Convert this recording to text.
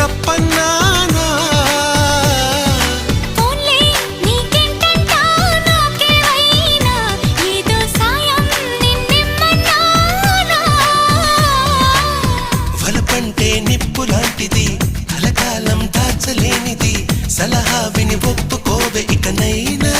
తప్పన్నానా వలపంటే నిప్పు లాంటిది కలకాలం దాచలేనిది సలహా విని ఒప్పుకోవే ఇకనైనా